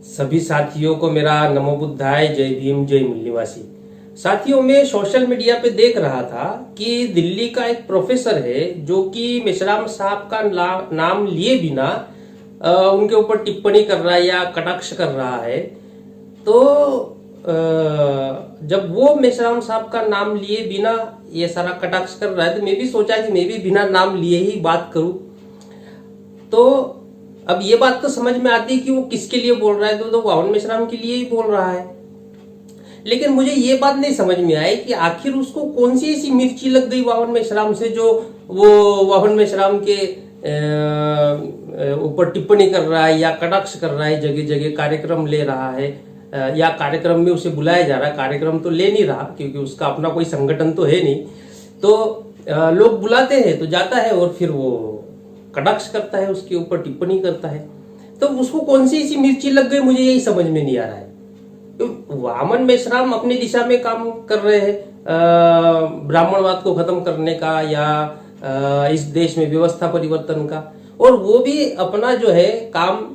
सभी साथियों को मेरा नमो बुद्धाय, जय भीम, जय मूल निवासी। साथियों, मैं सोशल मीडिया पे देख रहा था कि दिल्ली का एक प्रोफेसर है जो कि मेश्राम साहब का नाम लिए बिना उनके ऊपर टिप्पणी कर रहा है या कटाक्ष कर रहा है। तो जब वो मेश्राम साहब का नाम लिए बिना ये सारा कटाक्ष कर रहा है तो मैं भी सोचा कि मैं भी बिना नाम लिए ही बात करूं। तो अब ये बात तो समझ में आती है कि वो किसके लिए बोल रहा है, तो वावन मेश्राम के लिए ही बोल रहा है। लेकिन मुझे ये बात नहीं समझ में आई कि आखिर उसको कौन सी ऐसी मिर्ची लग गई वावन मेश्राम से जो वो वावन मेश्राम के ऊपर टिप्पणी कर रहा है या कटाक्ष कर रहा है, जगह जगह कार्यक्रम ले रहा है या कार्यक्रम में उसे बुलाया जा रहा है। कार्यक्रम तो ले नहीं रहा क्योंकि उसका अपना कोई संगठन तो है नहीं, तो लोग बुलाते हैं तो जाता है और फिर वो कटाक्ष करता है, उसके ऊपर टिप्पणी करता है। तो उसको कौन सी ऐसी मिर्ची लग गई, मुझे यही समझ में नहीं आ रहा है। तो वामन मेश्राम अपनी दिशा में काम कर रहे हैं, ब्राह्मणवाद को खत्म करने का या इस देश में व्यवस्था परिवर्तन का, और वो भी अपना जो है काम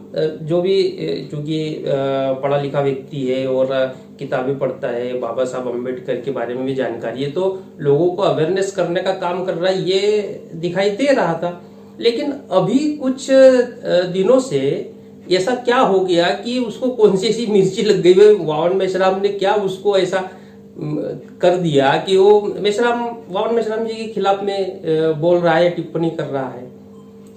जो भी चूंकि पढ़ा लिखा व्यक्ति है और किताबें पढ़ता है, बाबा साहब अम्बेडकर के बारे में भी जानकारी है, तो लोगों को अवेयरनेस करने का काम कर रहा है, ये दिखाई दे रहा था। लेकिन अभी कुछ दिनों से ऐसा क्या हो गया कि उसको कौन सी ऐसी मिर्ची लग गई है, वावन मेश्राम ने क्या उसको ऐसा कर दिया कि वो वावन मेश्राम जी के खिलाफ में बोल रहा है, टिप्पणी कर रहा है।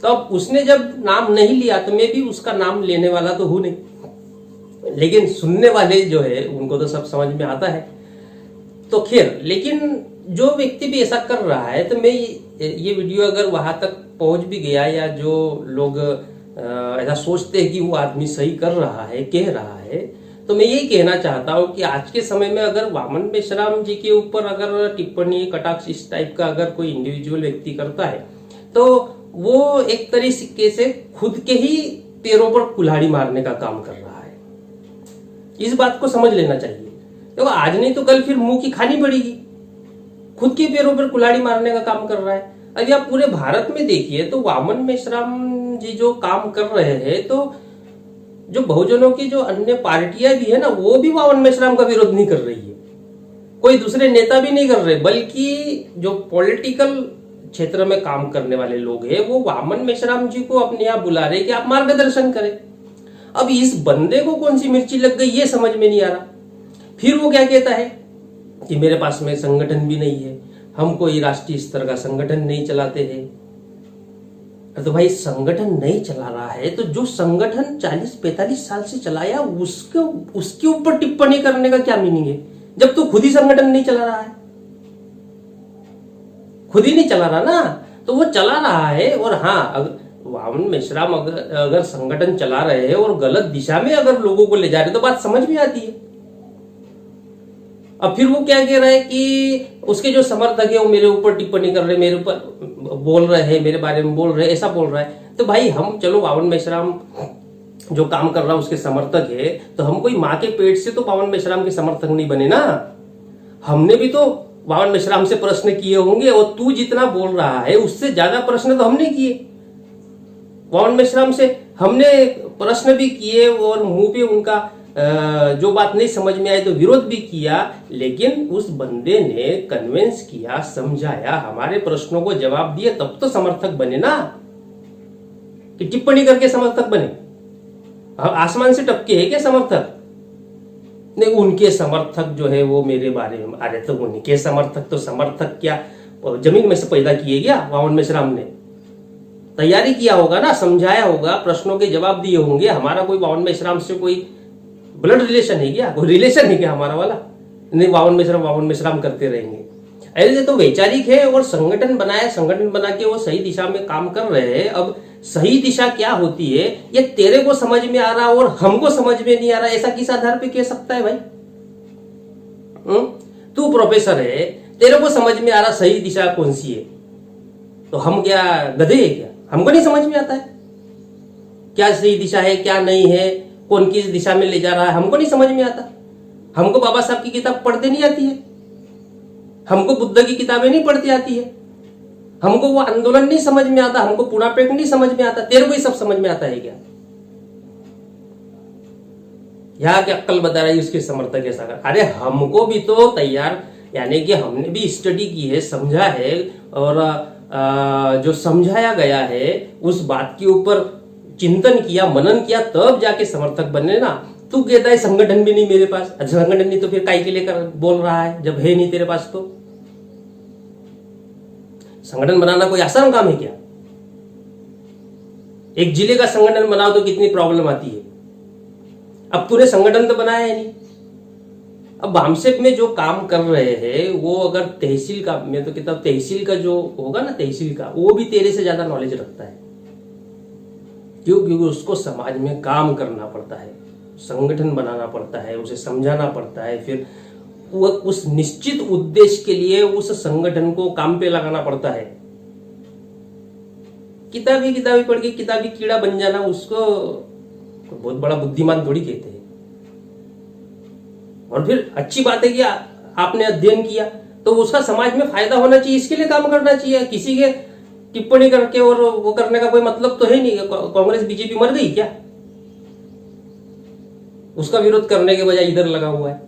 तो अब उसने जब नाम नहीं लिया तो मैं भी उसका नाम लेने वाला तो हूं नहीं, लेकिन सुनने वाले जो है उनको तो सब समझ में आता है। तो खैर, लेकिन जो व्यक्ति भी ऐसा कर रहा है, तो मैं ये वीडियो अगर वहां तक पहुंच भी गया या जो लोग ऐसा सोचते हैं कि वो आदमी सही कर रहा है, कह रहा है, तो मैं यही कहना चाहता हूं कि आज के समय में अगर वामन मेश्राम जी के ऊपर अगर टिप्पणी कटाक्ष इस टाइप का अगर कोई इंडिविजुअल व्यक्ति करता है तो वो एक तरीके से खुद के ही पैरों पर कुल्हाड़ी मारने का काम कर रहा है। इस बात को समझ लेना चाहिए। देखो, आज नहीं तो कल फिर मुंह की खानी पड़ेगी। खुद के पैरों पर कुल्हाड़ी मारने का काम कर रहा है। अभी आप पूरे भारत में देखिए तो वामन मेश्राम जी जो काम कर रहे हैं, तो जो बहुजनों की जो अन्य पार्टियां भी है ना, वो भी वामन मेश्राम का विरोध नहीं कर रही है, कोई दूसरे नेता भी नहीं कर रहे, बल्कि जो पॉलिटिकल क्षेत्र में काम करने वाले लोग हैं वो वामन मेश्राम जी को अपने यहाँ बुला रहे कि आप मार्गदर्शन करें। अब इस बंदे को कौन सी मिर्ची लग गई ये समझ में नहीं आ रहा। फिर वो क्या कहता है कि मेरे पास में संगठन भी नहीं है, हम कोई राष्ट्रीय स्तर का संगठन नहीं चलाते हैं। तो भाई, संगठन नहीं चला रहा है तो जो संगठन 40-45 साल से चलाया उसके ऊपर टिप्पणी करने का क्या मीनिंग है, जब तो खुद ही संगठन नहीं चला रहा है। खुद ही नहीं चला रहा ना, तो वो चला रहा है। और हाँ, वामन मेश्राम अगर संगठन चला रहे हैं और गलत दिशा में अगर लोगों को ले जा रहे तो बात समझ में आती है। अब फिर वो क्या कह रहा है कि उसके जो समर्थक है वो मेरे ऊपर टिप्पणी कर रहे, मेरे ऊपर बोल रहे हैं, मेरे बारे में बोल रहे, ऐसा बोल रहा है। तो भाई, हम चलो वामन मेश्राम जो काम कर रहा है उसके समर्थक है, तो हम कोई माँ के पेट से तो वामन मेश्राम के समर्थक नहीं बने ना। हमने भी तो वामन मेश्राम से प्रश्न किए होंगे, और तू जितना बोल रहा है उससे ज्यादा प्रश्न तो हमने किए। वामन मेश्राम से हमने प्रश्न भी किए और मुंह पे उनका जो बात नहीं समझ में आई तो विरोध भी किया, लेकिन उस बंदे ने कन्विंस किया, समझाया, हमारे प्रश्नों को जवाब दिए, तब तो समर्थक बने ना, कि टिप्पणी करके समर्थक बने। आसमान से टपके है क्या समर्थक? नहीं, उनके समर्थक जो है वो मेरे बारे में, अरे तो उनके समर्थक तो समर्थक क्या जमीन में से पैदा किए क्या? वामन मेश्राम ने तैयारी किया होगा ना, समझाया होगा, प्रश्नों के जवाब दिए होंगे। हमारा कोई वामन मेश्राम से कोई ब्लड रिलेशन है क्या? कोई रिलेशन है क्या हमारा वाला? नहीं, वामन मेश्राम करते रहेंगे। ऐसे तो वैचारिक है और संगठन बनाया, संगठन बना के वो सही दिशा में काम कर रहे हैं। अब सही दिशा क्या होती है ये तेरे को समझ में आ रहा और हमको समझ में नहीं आ रहा, ऐसा किस आधार पे कह सकता है भाई? तू प्रोफेसर है, तेरे को समझ में आ रहा सही दिशा कौन सी है, तो हम क्या गधे है क्या? हमको नहीं समझ में आता है क्या सही दिशा है क्या नहीं है, कौन किस दिशा में ले जा रहा है, हमको नहीं समझ में आता। हमको बाबा साहब की किताब पढ़ते नहीं आती है, हमको बुद्ध की किताबें नहीं पढ़ती आती है, हमको वो आंदोलन नहीं समझ में आता, हमको पुणापेट नहीं समझ में आता। तेरे को ही सब समझ में आता है क्या? यहाँ की अक्कल बता रही है उसके समर्थक ऐसा कर। अरे हमको भी तो तैयार, यानी कि हमने भी स्टडी की है, समझा है, और जो समझाया गया है उस बात के ऊपर चिंतन किया, मनन किया, तब जाके समर्थक बने ना। तू कहता है संगठन भी नहीं मेरे पास। अच्छा संगठन नहीं तो फिर काहे के लिए बोल रहा है जब है नहीं तेरे पास? तो संगठन बनाना कोई आसान काम है क्या? एक जिले का संगठन बनाओ तो कितनी प्रॉब्लम आती है। अब तूने संगठन तो बनाया है नहीं। अब भामसेप में जो काम कर रहे हैं वो अगर तहसील का, मैं तो कहता हूं तहसील का जो होगा ना, तहसील का, वो भी तेरे से ज्यादा नॉलेज रखता है। क्यों? क्योंकि उसको समाज में काम करना पड़ता है, संगठन बनाना पड़ता है, उसे समझाना पड़ता है, फिर वो उस निश्चित उद्देश्य के लिए उस संगठन को काम पे लगाना पड़ता है। किताबी पढ़ के किताबी कीड़ा बन जाना उसको बहुत बड़ा बुद्धिमान थोड़ी कहते हैं। और फिर अच्छी बात है कि आपने अध्ययन किया तो उसका समाज में फायदा होना चाहिए, इसके लिए काम करना चाहिए। किसी के टिप्पणी करके और वो करने का कोई मतलब तो है नहीं। कांग्रेस बीजेपी मर गई क्या? उसका विरोध करने के बजाय इधर लगा हुआ है।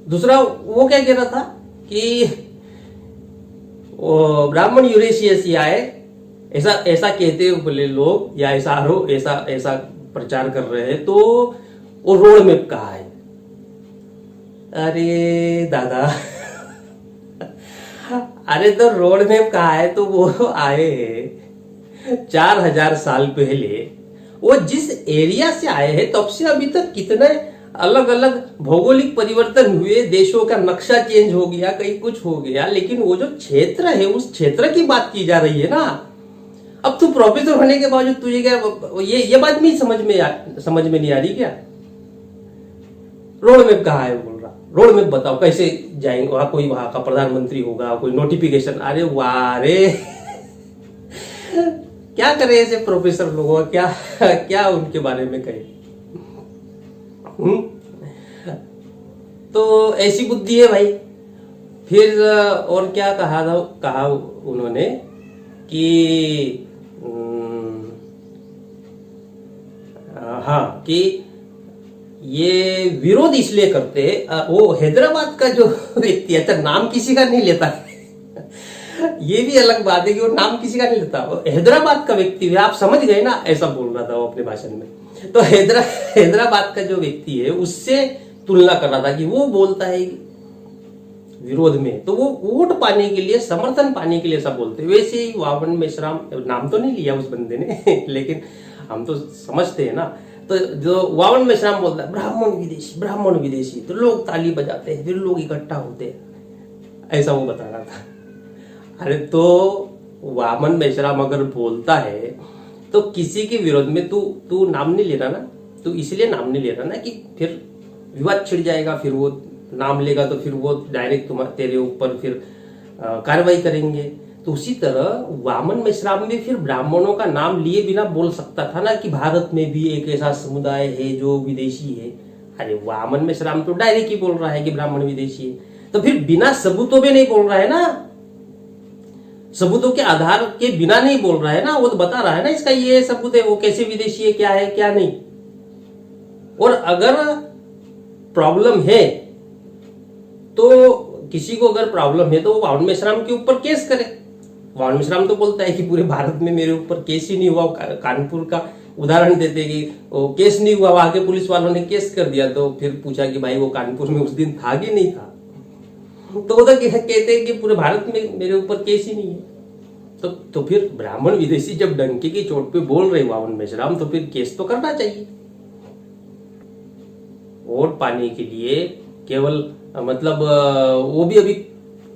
दूसरा वो क्या कह रहा था कि ब्राह्मण यूरेशिया है, ऐसा कहते बोले लोग, या ऐसा प्रचार कर रहे हैं, तो वो रोड मैप कहा है। अरे दादा अरे तो रोड मैप कहा है तो वो आए हैं 4000 साल पहले। वो जिस एरिया से आए हैं तब से अभी तक कितने अलग अलग भौगोलिक परिवर्तन हुए, देशों का नक्शा चेंज हो गया, कहीं कुछ हो गया, लेकिन वो जो क्षेत्र है उस क्षेत्र की बात की जा रही है ना। अब तू प्रोफेसर होने के बावजूद तुझे क्या ये बात नहीं समझ में नहीं आ रही क्या? रोड मैप कहाँ है बोल रहा, रोड मैप बताओ कैसे जाएंगे वहां, कोई वहां का प्रधानमंत्री होगा, कोई नोटिफिकेशन। अरे वाह रे क्या करे ऐसे प्रोफेसर लोगों का, क्या उनके बारे में कहे। तो ऐसी बुद्धि है भाई। फिर और क्या कहा उन्होंने कि हाँ, कि ये विरोध इसलिए करते, वो हैदराबाद का जो व्यक्ति है, नाम किसी का नहीं लेता ये भी अलग बात है कि वो नाम किसी का नहीं लेता, वो हैदराबाद का व्यक्ति है, आप समझ गए ना, ऐसा बोल रहा था वो अपने भाषण में। तो हैदराबाद का जो व्यक्ति है उससे तुलना कर रहा था कि वो बोलता है विरोध में, तो वो वोट पाने के लिए, समर्थन पाने के लिए ऐसा बोलते। वैसे ही वामन मेश्राम, नाम तो नहीं लिया उस बंदे ने लेकिन हम तो समझते हैं ना। तो जो वामन मेश्राम बोलता है ब्राह्मण विदेशी, तो लोग ताली बजाते हैं, फिर लोग इकट्ठा होते हैं, ऐसा वो बता रहा था। अरे तो वामन मेश्राम अगर बोलता है तो किसी के विरोध में तू नाम नहीं ले रहा ना, तू इसलिए नाम नहीं ले रहा ना कि फिर विवाद छिड़ जाएगा, फिर वो नाम लेगा तो फिर वो डायरेक्ट तेरे ऊपर फिर कार्रवाई करेंगे। तो उसी तरह वामन मेश्राम भी फिर ब्राह्मणों का नाम लिए बिना बोल सकता था ना कि भारत में भी एक ऐसा समुदाय है जो विदेशी है। अरे वामन मेश्राम तो डायरेक्ट ही बोल रहा है कि ब्राह्मण विदेशी है, तो फिर बिना सबूतों में नहीं बोल रहा है ना, सबूतों के आधार के बिना नहीं बोल रहा है ना, वो तो बता रहा है ना इसका ये सबूत है, वो कैसे विदेशी है, क्या नहीं। और अगर प्रॉब्लम है तो किसी को अगर प्रॉब्लम है तो वो वामन मेश्राम के ऊपर केस करे। वामन मेश्राम तो बोलता है कि पूरे भारत में मेरे ऊपर केस ही नहीं हुआ। कानपुर का उदाहरण देते कि वो केस नहीं हुआ, वहां के पुलिस वालों ने केस कर दिया। तो फिर पूछा कि भाई वो कानपुर में उस दिन था कि नहीं था, तो वो तो कहते हैं कि पूरे भारत में मेरे ऊपर केस ही नहीं है। तो फिर ब्राह्मण विदेशी जब डंके की चोट पे बोल रहे वामन मेश्राम, तो फिर केस तो करना चाहिए। वोट पाने के लिए केवल मतलब वो भी अभी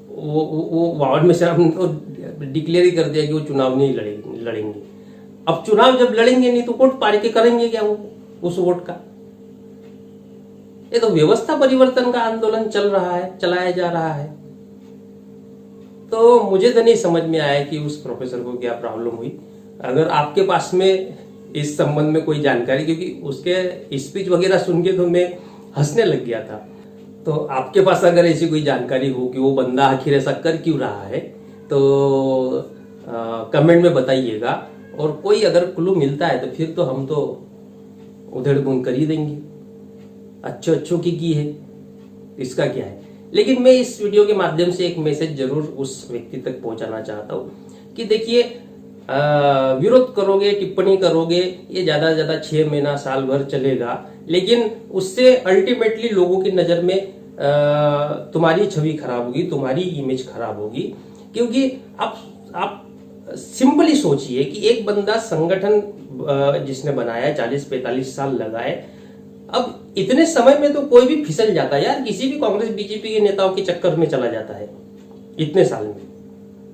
वो वामन मेश्राम ने तो डिक्लेयर ही कर दिया कि वो चुनाव नहीं लड़ेंगे। अब चुनाव जब लड़ेंगे नहीं तो वोट पाने के करेंगे क्या वो उस वोट का? ये तो व्यवस्था परिवर्तन का आंदोलन चलाया जा रहा है। तो मुझे तो नहीं समझ में आया कि उस प्रोफेसर को क्या प्रॉब्लम हुई। अगर आपके पास में इस संबंध में कोई जानकारी, क्योंकि उसके स्पीच वगैरह सुन के तो मैं हंसने लग गया था, तो आपके पास अगर ऐसी कोई जानकारी हो कि वो बंदा आखिर ऐसा कर क्यों रहा है तो कमेंट में बताइएगा। और कोई अगर क्लू मिलता है तो फिर तो हम तो उधेड़ बुन कर ही देंगे, अच्छों की है, इसका क्या है। लेकिन मैं इस वीडियो के माध्यम से एक मैसेज जरूर उस व्यक्ति तक पहुंचाना चाहता हूं कि देखिए, विरोध करोगे, टिप्पणी करोगे, ये ज्यादा से ज्यादा 6 महीना साल भर चलेगा, लेकिन उससे अल्टीमेटली लोगों की नजर में तुम्हारी छवि खराब होगी, तुम्हारी इमेज खराब होगी। क्योंकि आप सिंपली सोचिए कि एक बंदा संगठन जिसने बनाया 40-45 साल लगाए, अब इतने समय में तो कोई भी फिसल जाता है यार, किसी भी कांग्रेस बीजेपी के नेताओं के चक्कर में चला जाता है। इतने साल में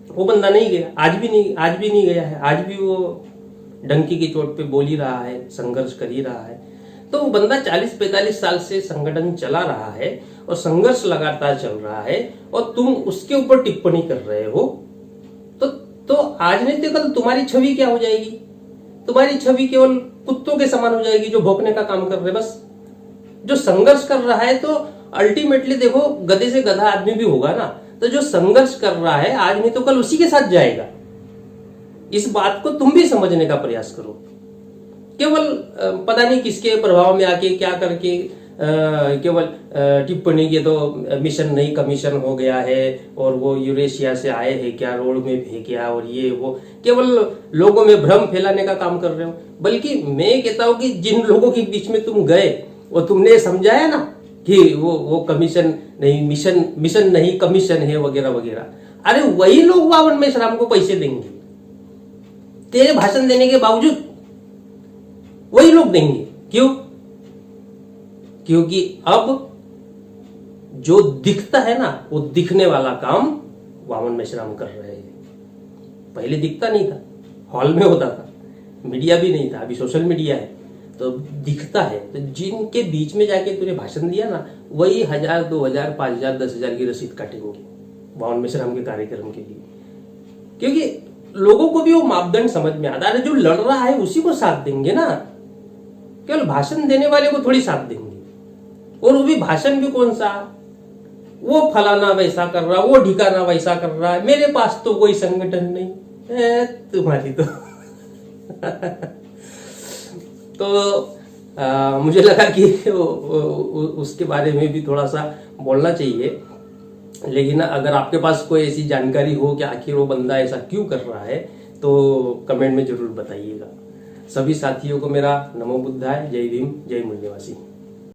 वो बंदा नहीं गया, आज भी नहीं गया है, आज भी वो डंकी की चोट पे बोल ही रहा है, संघर्ष कर ही रहा है। तो वो बंदा 40-45 साल से संगठन चला रहा है और संघर्ष लगातार चल रहा है, और तुम उसके ऊपर टिप्पणी कर रहे हो, तो आज नहीं तो कल तुम्हारी छवि क्या हो जाएगी? तुम्हारी छवि केवल कुत्तों के समान हो जाएगी जो भौंकने का काम कर रहे। बस जो संघर्ष कर रहा है, तो अल्टीमेटली देखो, गधे से गधा आदमी भी होगा ना, तो जो संघर्ष कर रहा है आज नहीं तो कल उसी के साथ जाएगा। इस बात को तुम भी समझने का प्रयास करो। केवल पता नहीं किसके प्रभाव में आके क्या करके केवल टिप्पणी के तो मिशन नहीं कमीशन हो गया है, और वो यूरेशिया से आए हैं क्या, रोड में फेंकिया, और ये वो केवल लोगों में भ्रम फैलाने का काम कर रहे हो। बल्कि मैं कहता हूं कि जिन लोगों के बीच में तुम गए और तुमने समझाया ना कि वो कमीशन नहीं, मिशन नहीं कमीशन है वगैरह वगैरह, अरे वही लोग वावन मेश्राम को पैसे देंगे तेरे भाषण देने के बावजूद, वही लोग देंगे। क्यों? क्योंकि अब जो दिखता है ना, वो दिखने वाला काम वामन मेश्राम कर रहे हैं। पहले दिखता नहीं था, हॉल में होता था, मीडिया भी नहीं था, अभी सोशल मीडिया है तो दिखता है। तो जिनके बीच में जाके तूने भाषण दिया ना, वही 1000, 2000, 5000, 10,000 की रसीद काटेंगे वामन मेश्राम के कार्यक्रम के लिए। क्योंकि लोगों को भी वो मापदंड समझ में आता है, जो लड़ रहा है उसी को साथ देंगे ना, केवल भाषण देने वाले को थोड़ी साथ देंगे। और वो भी भाषण भी कौन सा, वो फलाना वैसा कर रहा, वो ढिकाना वैसा कर रहा है, मेरे पास तो कोई संगठन नहीं है तुम्हारी तो तो मुझे लगा कि उसके बारे में भी थोड़ा सा बोलना चाहिए। लेकिन अगर आपके पास कोई ऐसी जानकारी हो कि आखिर वो बंदा ऐसा क्यों कर रहा है, तो कमेंट में जरूर बताइएगा। सभी साथियों को मेरा नमो बुद्धाय, जय भीम, जय मूल्यवासी।